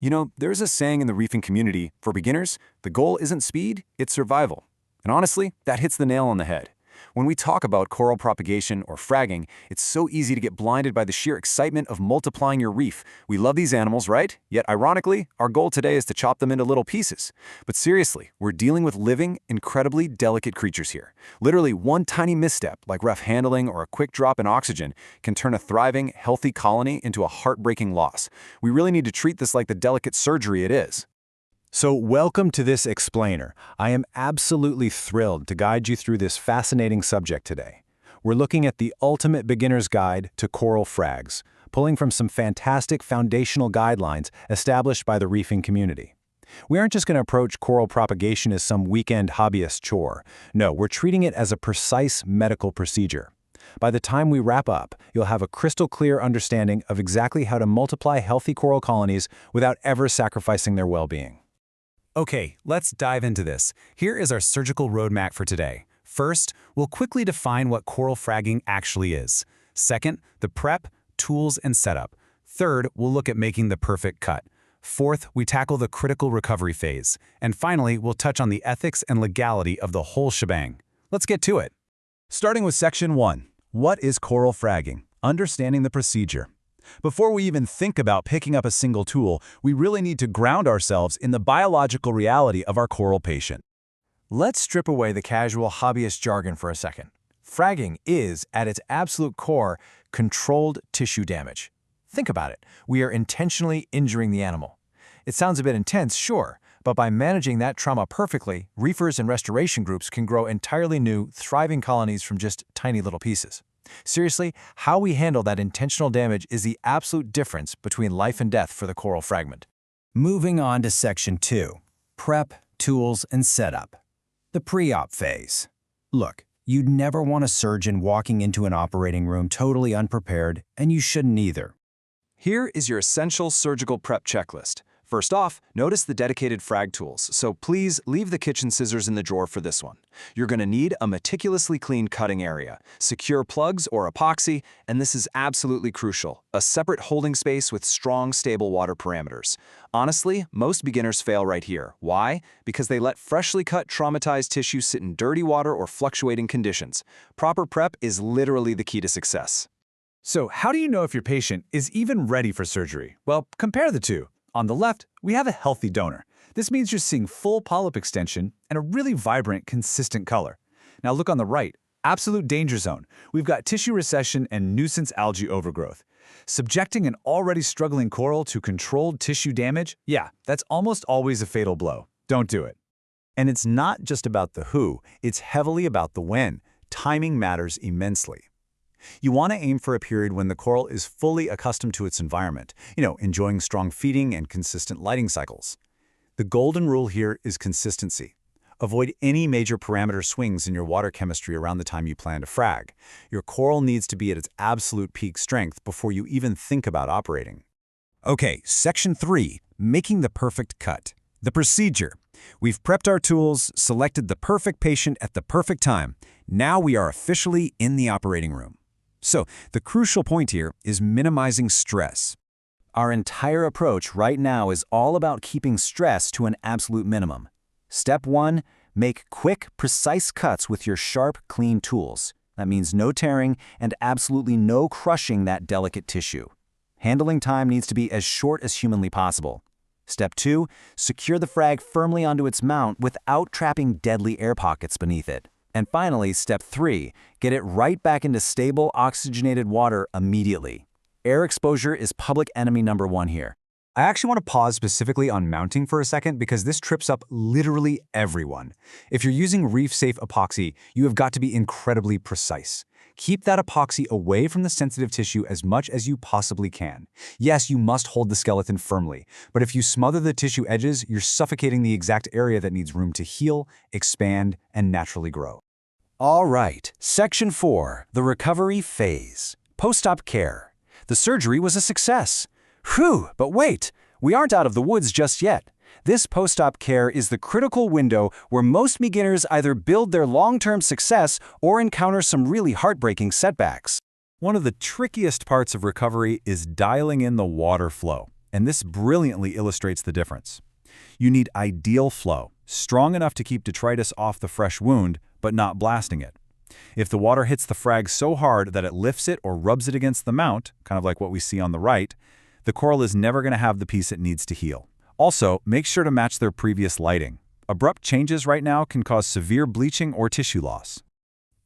You know, there's a saying in the reefing community, for beginners, the goal isn't speed, it's survival. And honestly, that hits the nail on the head. When we talk about coral propagation or fragging, it's so easy to get blinded by the sheer excitement of multiplying your reef. We love these animals, right? Yet ironically, our goal today is to chop them into little pieces. But seriously, we're dealing with living, incredibly delicate creatures here. Literally one tiny misstep, like rough handling or a quick drop in oxygen, can turn a thriving, healthy colony into a heartbreaking loss. We really need to treat this like the delicate surgery it is. So welcome to this explainer. I am absolutely thrilled to guide you through this fascinating subject today. We're looking at the ultimate beginner's guide to coral frags, pulling from some fantastic foundational guidelines established by the reefing community. We aren't just going to approach coral propagation as some weekend hobbyist chore. No, we're treating it as a precise medical procedure. By the time we wrap up, you'll have a crystal clear understanding of exactly how to multiply healthy coral colonies without ever sacrificing their well-being. Okay, let's dive into this. Here is our surgical roadmap for today. First, we'll quickly define what coral fragging actually is. Second, the prep, tools, and setup. Third, we'll look at making the perfect cut. Fourth, we tackle the critical recovery phase. And finally, we'll touch on the ethics and legality of the whole shebang. Let's get to it. Starting with Section 1. What is coral fragging? Understanding the procedure. Before we even think about picking up a single tool, we really need to ground ourselves in the biological reality of our coral patient. Let's strip away the casual hobbyist jargon for a second. Fragging is, at its absolute core, controlled tissue damage. Think about it. We are intentionally injuring the animal. It sounds a bit intense, sure, but by managing that trauma perfectly, reefers and restoration groups can grow entirely new, thriving colonies from just tiny little pieces. Seriously, how we handle that intentional damage is the absolute difference between life and death for the coral fragment. Moving on to Section 2. Prep, tools, and setup. The pre-op phase. Look, you'd never want a surgeon walking into an operating room totally unprepared, and you shouldn't either. Here is your essential surgical prep checklist. First off, notice the dedicated frag tools, so please leave the kitchen scissors in the drawer for this one. You're going to need a meticulously clean cutting area, secure plugs or epoxy, and this is absolutely crucial, a separate holding space with strong, stable water parameters. Honestly, most beginners fail right here. Why? Because they let freshly cut, traumatized tissue sit in dirty water or fluctuating conditions. Proper prep is literally the key to success. So how do you know if your patient is even ready for surgery? Well, compare the two. On the left, we have a healthy donor. This means you're seeing full polyp extension and a really vibrant, consistent color. Now look on the right, absolute danger zone. We've got tissue recession and nuisance algae overgrowth. Subjecting an already struggling coral to controlled tissue damage? Yeah, that's almost always a fatal blow. Don't do it. And it's not just about the who, it's heavily about the when. Timing matters immensely. You want to aim for a period when the coral is fully accustomed to its environment, enjoying strong feeding and consistent lighting cycles. The golden rule here is consistency. Avoid any major parameter swings in your water chemistry around the time you plan to frag. Your coral needs to be at its absolute peak strength before you even think about operating. Okay, Section 3. Making the perfect cut. The procedure. We've prepped our tools, selected the perfect patient at the perfect time. Now we are officially in the operating room. So, the crucial point here is minimizing stress. Our entire approach right now is all about keeping stress to an absolute minimum. Step 1, make quick, precise cuts with your sharp, clean tools. That means no tearing and absolutely no crushing that delicate tissue. Handling time needs to be as short as humanly possible. Step 2, secure the frag firmly onto its mount without trapping deadly air pockets beneath it. And finally, Step 3, get it right back into stable, oxygenated water immediately. Air exposure is public enemy number 1 here. I actually want to pause specifically on mounting for a second because this trips up literally everyone. If you're using reef-safe epoxy, you have got to be incredibly precise. Keep that epoxy away from the sensitive tissue as much as you possibly can. Yes, you must hold the skeleton firmly, but if you smother the tissue edges, you're suffocating the exact area that needs room to heal, expand, and naturally grow. All right, Section 4, the recovery phase. Post-op care. The surgery was a success. Whew, but wait, we aren't out of the woods just yet. This post-op care is the critical window where most beginners either build their long-term success or encounter some really heartbreaking setbacks. One of the trickiest parts of recovery is dialing in the water flow. and this brilliantly illustrates the difference. You need ideal flow, strong enough to keep detritus off the fresh wound, but not blasting it. If the water hits the frag so hard that it lifts it or rubs it against the mount, kind of like what we see on the right, the coral is never going to have the piece it needs to heal. Also, make sure to match their previous lighting. Abrupt changes right now can cause severe bleaching or tissue loss.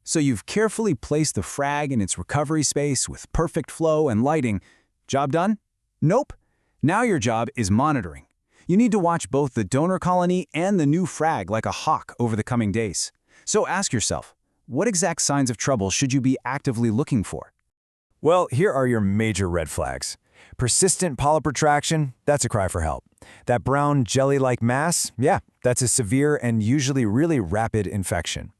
So you've carefully placed the frag in its recovery space with perfect flow and lighting. Job done? Nope. Now your job is monitoring. You need to watch both the donor colony and the new frag like a hawk over the coming days. So ask yourself, what exact signs of trouble should you be actively looking for? Well, here are your major red flags. Persistent polyp retraction, that's a cry for help. That brown jelly-like mass, yeah, that's a severe and usually really rapid infection.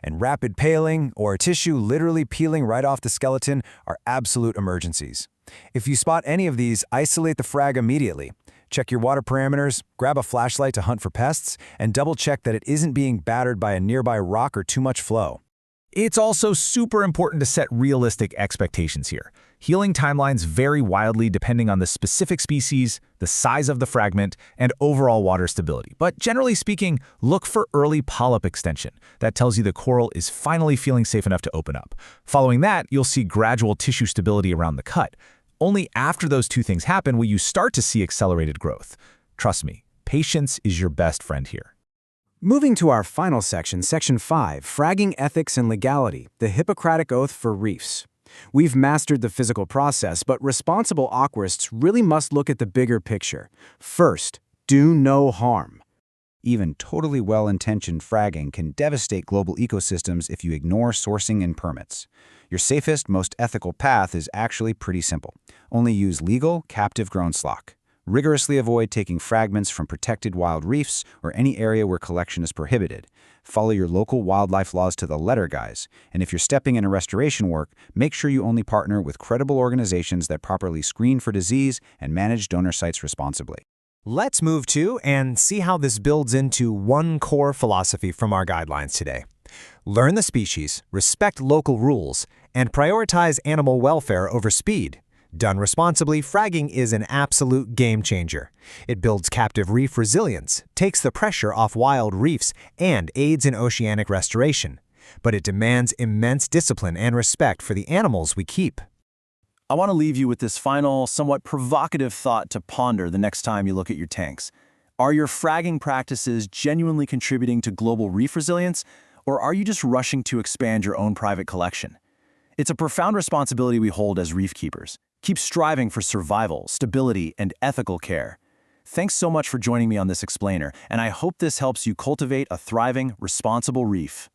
And rapid paling or tissue literally peeling right off the skeleton are absolute emergencies. If you spot any of these, isolate the frag immediately. Check your water parameters, grab a flashlight to hunt for pests, and double-check that it isn't being battered by a nearby rock or too much flow. It's also super important to set realistic expectations here. Healing timelines vary wildly depending on the specific species, the size of the fragment, and overall water stability. But generally speaking, look for early polyp extension. That tells you the coral is finally feeling safe enough to open up. Following that, you'll see gradual tissue stability around the cut. Only after those two things happen will you start to see accelerated growth. Trust me, patience is your best friend here. Moving to our final section, Section 5, Fragging Ethics and Legality, the Hippocratic Oath for Reefs. We've mastered the physical process, but responsible aquarists really must look at the bigger picture. First, do no harm. Even totally well-intentioned fragging can devastate global ecosystems if you ignore sourcing and permits. Your safest, most ethical path is actually pretty simple. Only use legal, captive-grown slock. Rigorously avoid taking fragments from protected wild reefs or any area where collection is prohibited. Follow your local wildlife laws to the letter, guys. And if you're stepping into restoration work, make sure you only partner with credible organizations that properly screen for disease and manage donor sites responsibly. Let's move to and see how this builds into one core philosophy from our guidelines today. Learn the species, respect local rules, and prioritize animal welfare over speed. Done responsibly, fragging is an absolute game changer. It builds captive reef resilience, takes the pressure off wild reefs, and aids in oceanic restoration. But it demands immense discipline and respect for the animals we keep. I want to leave you with this final, somewhat provocative thought to ponder the next time you look at your tanks. Are your fragging practices genuinely contributing to global reef resilience, or are you just rushing to expand your own private collection? It's a profound responsibility we hold as reef keepers. Keep striving for survival, stability, and ethical care. Thanks so much for joining me on this explainer, and I hope this helps you cultivate a thriving, responsible reef.